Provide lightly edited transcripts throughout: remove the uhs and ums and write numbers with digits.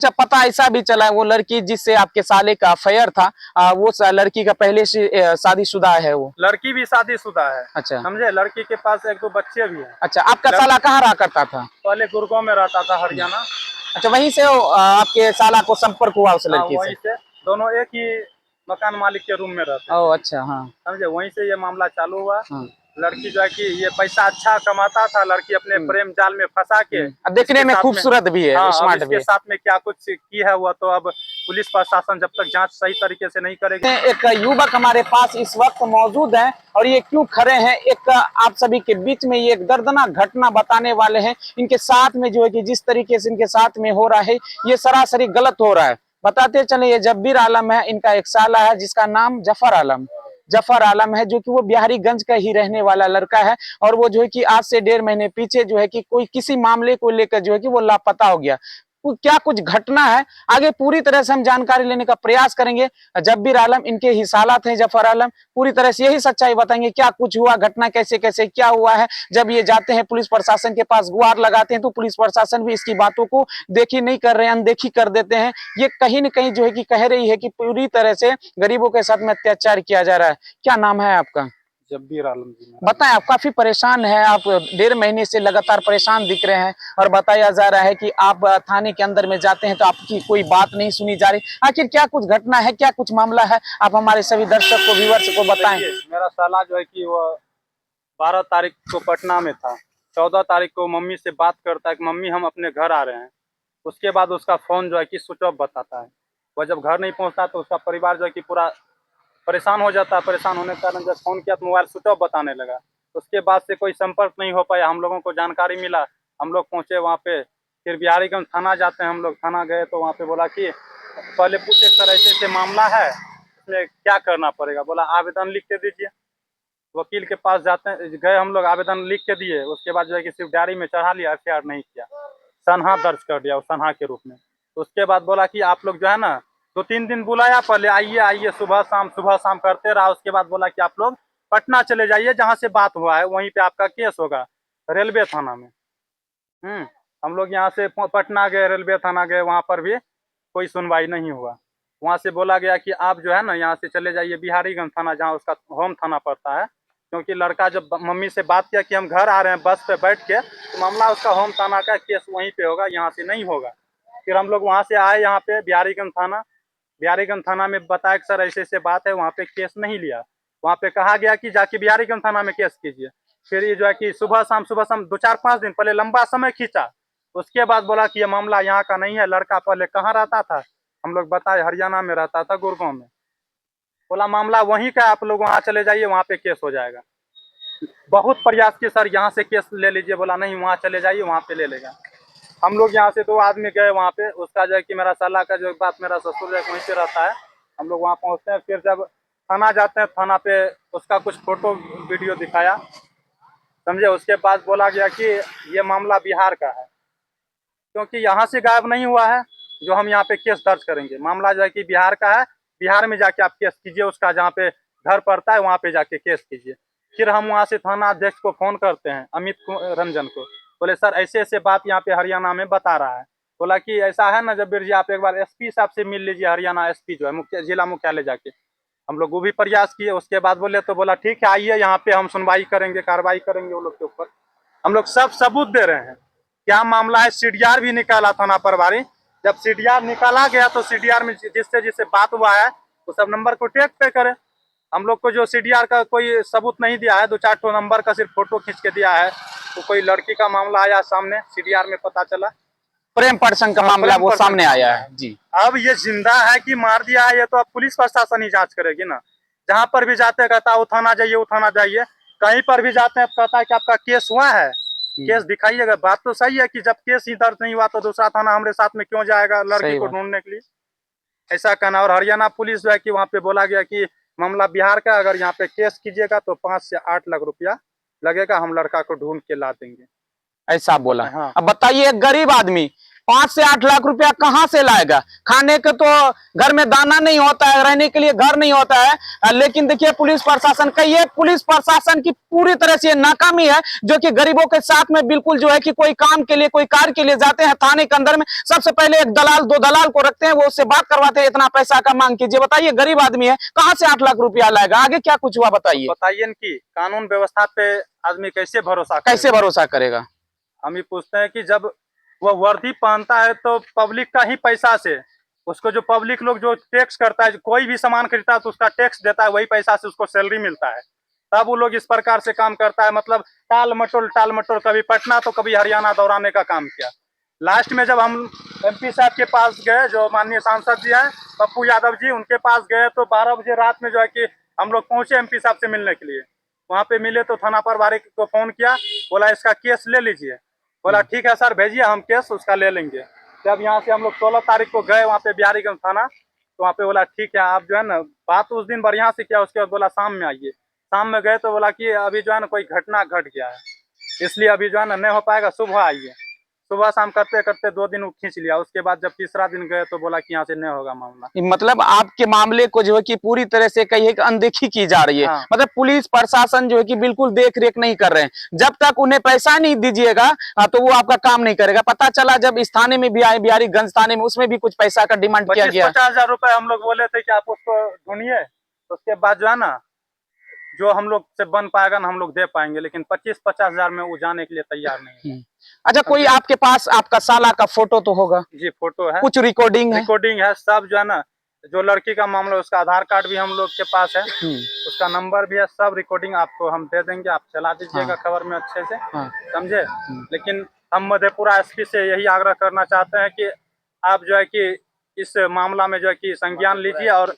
अच्छा, पता ऐसा भी चला है वो लड़की जिससे आपके साले का अफेयर था, वो लड़की का पहले से शादीशुदा है वो? लड़की भी शादीशुदा है। अच्छा समझे, लड़की के पास एक दो बच्चे भी हैं। अच्छा, आपका साला कहाँ रहा करता था? पहले गुड़गांव में रहता था, हरियाणा। अच्छा, वहीं से आपके साला को संपर्क हुआ उस हाँ, लड़की से? वहीं से दोनों एक ही मकान मालिक के रूम में रहते थे। ओह अच्छा, हाँ समझे, वहीं से ये मामला चालू हुआ। हाँ। लड़की जो है कि ये पैसा अच्छा कमाता था, लड़की अपने प्रेम जाल में फंसा के अब देखने इसके में साथ खूबसूरत भी है, हाँ, अब स्मार्ट भी इसके है। साथ में क्या कुछ की है हुआ, तो अब पुलिस प्रशासन जब तक जांच सही तरीके से नहीं करेगी। एक युवक हमारे पास इस वक्त मौजूद है और ये क्यों खड़े हैं, एक आप सभी के बीच में ये एक दर्दनाक घटना बताने वाले हैं। इनके साथ में जो है कि जिस तरीके से इनके साथ में हो रहा है ये सरासरी गलत हो रहा है। बताते चले, ये जब्बीर आलम है, इनका एक साला है जिसका नाम जफर आलम है, जो कि वो बिहारीगंज का ही रहने वाला लड़का है। और वो जो है कि आज से 1.5 महीने पीछे जो है कि कोई किसी मामले को लेकर जो है कि वो लापता हो गया। क्या कुछ घटना है, आगे पूरी तरह से हम जानकारी लेने का प्रयास करेंगे। जब्बीर आलम इनके ही सालात हैं, जफर आलम पूरी तरह से यही सच्चाई बताएंगे, क्या कुछ हुआ, घटना कैसे कैसे क्या हुआ है। जब ये जाते हैं पुलिस प्रशासन के पास, गुहार लगाते हैं, तो पुलिस प्रशासन भी इसकी बातों को देखी नहीं कर रहे हैं, अनदेखी कर देते हैं। ये कहीं न कहीं जो है कि कह रही है कि पूरी तरह से गरीबों के साथ में अत्याचार किया जा रहा है। क्या नाम है आपका? जब्बीर आलम जी। बताएं, आप काफी परेशान हैं, आप 1.5 महीने से लगातार परेशान दिख रहे हैं और बताया जा रहा है कि आप थाने के अंदर में जाते हैं तो आपकी कोई बात नहीं सुनी जा रही। आखिर क्या कुछ घटना है, क्या कुछ मामला है, आप हमारे सभी दर्शक को, व्यूअर्स को बताएं। मेरा साला जो है कि वो 12 तारीख को पटना में था। 14 तारीख को मम्मी से बात करता है कि मम्मी हम अपने घर आ रहे हैं। उसके बाद उसका फ़ोन जो है कि स्विच ऑफ बताता है। वह जब घर नहीं पहुंचता तो उसका परिवार जो है कि पूरा परेशान हो जाता है। परेशान होने के कारण जब फ़ोन किया तो मोबाइल स्विच ऑफ बताने लगा। उसके बाद से कोई संपर्क नहीं हो पाया। हम लोगों को जानकारी मिला, हम लोग पहुँचे वहाँ पे। फिर बिहारीगंज थाना जाते हैं हम लोग। थाना गए तो वहाँ पे बोला कि पहले पूछे सर ऐसे ऐसे मामला है, इसमें क्या करना पड़ेगा। बोला आवेदन लिख के दीजिए। वकील के पास जाते हैं, गए हम लोग, आवेदन लिख के दिए। उसके बाद जो है कि सिर्फ डायरी में चढ़ा लिया, एफआईआर नहीं किया, सनहा दर्ज कर दिया, सनहा के रूप में। उसके बाद बोला कि आप लोग जो है ना, 2-3 दिन बुलाया, पहले आइए आइए, सुबह शाम करते रहा। उसके बाद बोला कि आप लोग पटना चले जाइए, जहाँ से बात हुआ है वहीं पे आपका केस होगा, रेलवे थाना में। हम लोग यहाँ से पटना गए, रेलवे थाना गए, वहाँ पर भी कोई सुनवाई नहीं हुआ। वहाँ से बोला गया कि आप जो है ना यहाँ से चले जाइए बिहारीगंज थाना, जहाँ उसका होम थाना पड़ता है। क्योंकि लड़का जब मम्मी से बात किया कि हम घर आ रहे हैं बस पे बैठ के, तो मामला उसका होम थाना का, केस वहीं पे होगा, यहाँ से नहीं होगा। फिर हम लोग वहाँ से आए यहाँ पे बिहारीगंज थाना। बिहारीगंज थाना में बताया कि सर ऐसे ऐसे बात है, वहाँ पे केस नहीं लिया। वहाँ पे कहा गया कि जाके बिहारीगंज थाना में केस कीजिए। फिर ये जो है कि सुबह शाम 2-4-5 दिन पहले लंबा समय खींचा। उसके बाद बोला कि ये मामला यहाँ का नहीं है। लड़का पहले कहाँ रहता था, हम लोग बताए हरियाणा में रहता था, गुड़गांव में। बोला मामला वहीं का, आप लोग वहाँ चले जाइए, वहाँ पे केस हो जाएगा। बहुत प्रयास किए सर, यहाँ से केस ले लीजिए। बोला नहीं, वहाँ चले जाइए, वहाँ पे ले लेगा। हम लोग यहाँ से 2 आदमी गए वहाँ पे। उसका जो है कि मेरा साला का जो बात, मेरा ससुर जो है वहीं पे रहता है। हम लोग वहाँ पहुँचते हैं। फिर जब थाना जाते हैं, थाना पे उसका कुछ फोटो वीडियो दिखाया, समझे। उसके बाद बोला गया कि ये मामला बिहार का है, क्योंकि यहाँ से गायब नहीं हुआ है जो हम यहाँ पे केस दर्ज करेंगे। मामला जो है कि बिहार का है, बिहार में जाके आप केस कीजिए, उसका जहाँ पे घर पड़ता है वहाँ पे जाके केस कीजिए। फिर हम वहाँ से थाना अध्यक्ष को फोन करते हैं, अमित रंजन को। बोले सर ऐसे ऐसे बात यहाँ पे हरियाणा में बता रहा है। बोला कि ऐसा है ना जब्बीर जी, आप एक बार एसपी साहब से मिल लीजिए, हरियाणा एसपी जो है जिला मुख्यालय जाके। हम लोग वो भी प्रयास किए। उसके बाद बोले तो बोला ठीक है आइए, यहाँ पे हम सुनवाई करेंगे, कार्रवाई करेंगे वो लोग के ऊपर। हम लोग सब सबूत दे रहे हैं, क्या मामला है। सीडीआर भी निकाला थाना प्रभारी। जब सीडीआर निकाला गया तो सीडीआर में जिससे जिससे बात हुआ है वो सब नंबर को टैग पे करे। हम लोग को जो सीडीआर का कोई सबूत नहीं दिया है, 2-4 ठो नंबर का सिर्फ फोटो खींच के दिया है। तो कोई लड़की का मामला आया सामने, सीडीआर में पता चला प्रेम प्रसंग का मामला वो सामने आया है जी। अब ये जिंदा है कि मार दिया है, ये तो अब पुलिस प्रशासन ही जांच करेगी ना। जहाँ पर भी जाते कहता है वो थाना जाइए, वो थाना जाइए। कहीं पर भी जाते हैं कहता है कि आपका केस हुआ है, केस दिखाइएगा। बात तो सही है कि जब केस ही दर्ज नहीं हुआ तो दूसरा थाना हमारे साथ में क्यों जाएगा लड़की को ढूंढने के लिए, ऐसा कहना। और हरियाणा पुलिस जो है कि वहाँ पे बोला गया कि मामला बिहार का, अगर यहाँ पे केस कीजिएगा तो 5 से 8 लाख रुपया लगेगा, हम लड़का को ढूंढ के ला देंगे, ऐसा बोला। हाँ। अब बताइए, एक गरीब आदमी 5 से 8 लाख रुपया कहाँ से लाएगा? खाने के तो घर में दाना नहीं होता है, रहने के लिए घर नहीं होता है। लेकिन देखिए पुलिस प्रशासन का, ये पुलिस प्रशासन की पूरी तरह से नाकामी है, जो कि गरीबों के साथ में बिल्कुल जो है कि कोई काम के लिए, कोई कार्य के लिए जाते हैं थाने के अंदर में, सबसे पहले एक दलाल, 2 दलाल को रखते हैं, वो उससे बात करवाते हैं, इतना पैसा का मांग कीजिए। बताइए गरीब आदमी है, कहाँ से 8 लाख रुपया लाएगा? आगे क्या कुछ हुआ बताइए। बताइए न कि कानून व्यवस्था पे आदमी कैसे भरोसा करेगा? कैसे भरोसा करेगा? हम ही पूछते हैं कि जब वह वर्दी पहनता है तो पब्लिक का ही पैसा से, उसको जो पब्लिक लोग जो टैक्स करता है, कोई भी सामान खरीदता है तो उसका टैक्स देता है, वही पैसा से उसको सैलरी मिलता है, तब वो लोग इस प्रकार से काम करता है। मतलब टाल मटोल कभी पटना तो कभी हरियाणा दौड़ाने का काम किया। लास्ट में जब हम MP साहब के पास गए, जो माननीय सांसद जी हैं पप्पू यादव जी, उनके पास गए तो 12 बजे रात में जो है कि हम लोग पहुंचे MP साहब से मिलने के लिए। वहाँ पे मिले तो थाना प्रभारी को फोन किया, बोला इसका केस ले लीजिए। बोला ठीक है सर, भेजिए, हम केस उसका ले लेंगे। जब यहाँ से हम लोग 16 तारीख को गए वहाँ पे बिहारीगंज थाना, तो वहाँ पे बोला ठीक है, आप जो है ना, बात उस दिन बढ़िया से किया, उसके बाद बोला शाम में आइए। शाम में गए तो बोला कि अभी जो है ना कोई घटना घट गया है, इसलिए अभी जो है ना नहीं हो पाएगा, सुबह आइए। सुबह शाम करते करते 2 दिन वो खींच लिया। उसके बाद जब तीसरा दिन गए तो बोला कि यहाँ से नहीं होगा मामला। मतलब आपके मामले को जो है कि पूरी तरह से कहिए कि अनदेखी की जा रही है। हाँ। मतलब पुलिस प्रशासन जो है कि बिल्कुल देख रेख नहीं कर रहे हैं। जब तक उन्हें पैसा नहीं दीजिएगा तो वो आपका काम नहीं करेगा। पता चला जब इस थाने में भी आए, बिहारीगंज थाने में, उसमें भी कुछ पैसा का डिमांड किया गया। 50 हजार रुपए हम लोग बोले थे कि आप उसको ढूंढिए, उसके बाद जो है ना जो हम लोग से बन पाएगा ना हम लोग दे पाएंगे, लेकिन 25-50 हजार में वो जाने के लिए तैयार नहीं है। अच्छा, कोई आपके पास आपका साला का फोटो तो होगा? जी फोटो है, कुछ रिकॉर्डिंग है? रिकॉर्डिंग है सब, जो है ना जो लड़की का मामला है उसका आधार कार्ड भी हम लोग के पास है, उसका नंबर भी है, सब रिकॉर्डिंग आपको हम दे देंगे, आप चला दीजिएगा खबर में अच्छे से, समझे। लेकिन हम मधेपुरा SP से यही आग्रह करना चाहते हैं कि आप जो है कि इस मामला में जो है कि संज्ञान लीजिए, और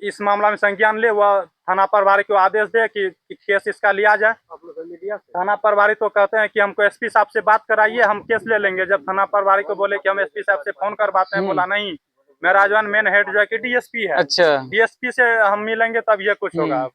इस मामला में संज्ञान ले, वह थाना प्रभारी को आदेश दे कि केस इसका लिया जाए। थाना प्रभारी तो कहते हैं कि हमको SP साहब से बात कराइए, हम केस ले लेंगे। जब थाना प्रभारी को बोले कि हम SP साहब से फोन करवाते हैं, बोला नहीं, मेरा जो है मेन हेड जो है कि DSP है। अच्छा, DSP से हम मिलेंगे तब ये कुछ होगा।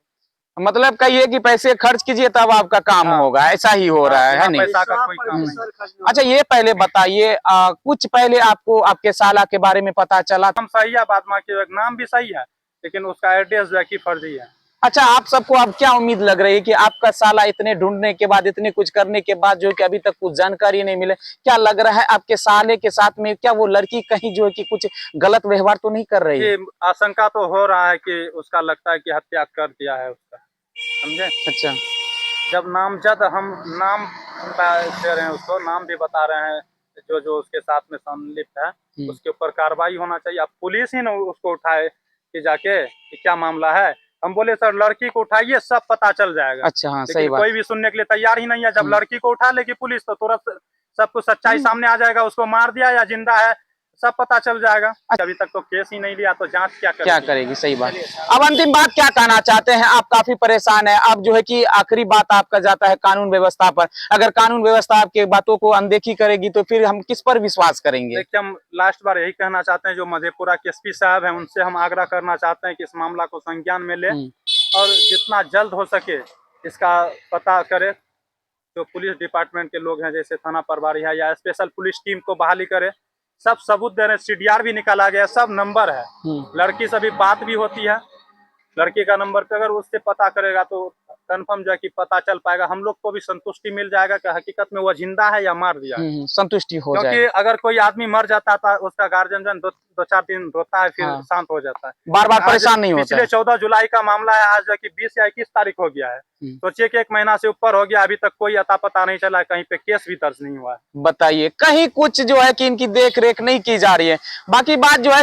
मतलब कहिए कि पैसे खर्च कीजिए तब आपका काम होगा, ऐसा ही हो रहा है नहीं? पैसा का कोई काम नहीं। अच्छा, ये पहले बताइए, कुछ पहले आपको आपके साला के बारे में पता चला? हम सही है, बाद में नाम भी सही है, लेकिन उसका एड्रेस जो है कि फर्जी है। अच्छा, आप सबको अब क्या उम्मीद लग रही है कि आपका साला इतने ढूंढने के बाद, इतने कुछ करने के बाद जो कि अभी तक कुछ जानकारी नहीं मिले, क्या लग रहा है आपके साले के साथ में क्या वो लड़की कहीं जो है कि कुछ गलत व्यवहार तो नहीं कर रही है? आशंका तो हो रहा है कि उसका लगता है कि हत्या कर दिया है उसका, समझे। अच्छा, जब नामजद हम नाम दे रहे हैं, उसको नाम भी बता रहे हैं, जो जो उसके साथ में संलिप्त है उसके ऊपर कार्रवाई होना चाहिए। अब पुलिस ही ना उसको उठाए कि जाके कि क्या मामला है। हम बोले सर लड़की को उठाइए, सब पता चल जाएगा। अच्छा, हाँ, सही बात। कोई भी सुनने के लिए तैयार ही नहीं है। जब लड़की को उठा लेगी पुलिस तो तुरंत सब कुछ सच्चाई सामने आ जाएगा, उसको मार दिया या जिंदा है सब पता चल जाएगा। अभी तक तो केस ही नहीं लिया तो जांच क्या करेगी? सही बात। अब अंतिम बात क्या कहना चाहते हैं आप? काफी परेशान है, अब जो है कि आखिरी बात आपका जाता है कानून व्यवस्था पर। अगर कानून व्यवस्था आपके बातों को अनदेखी करेगी तो फिर हम किस पर विश्वास करेंगे? देखिए, हम लास्ट बार यही कहना चाहते हैं, जो मधेपुरा के SP साहब हैं उनसे हम आग्रह करना चाहते हैं कि इस मामला को संज्ञान में ले और जितना जल्द हो सके इसका पता करे। जो पुलिस डिपार्टमेंट के लोग हैं, जैसे थाना प्रभारी है या स्पेशल पुलिस टीम को बहाली करे। सब सबूत दे रहे हैं, CDR भी निकाला गया, सब नंबर है, लड़की से भी बात भी होती है। लड़की का नंबर पे अगर उससे पता करेगा तो कंफर्म जो है कि पता चल पाएगा। हम लोग को भी संतुष्टि मिल जाएगा कि हकीकत में वो जिंदा है या मार दिया। संतुष्टि हो जाएगी। क्योंकि अगर कोई आदमी मर जाता था उसका गार्जियन जन 2-4 दिन रोता है, फिर शांत हो जाता है, बार बार परेशान नहीं होता। पिछले 14 जुलाई का मामला है, आज जो कि 20 या 21 तारीख हो गया है। सोचिए कि 1 महीना से ऊपर हो गया, अभी तक कोई अता पता नहीं चला, कहीं पे केस भी दर्ज नहीं हुआ है। बताइए, कहीं कुछ जो है कि इनकी देख रेख नहीं की जा रही है। बाकी बात जो है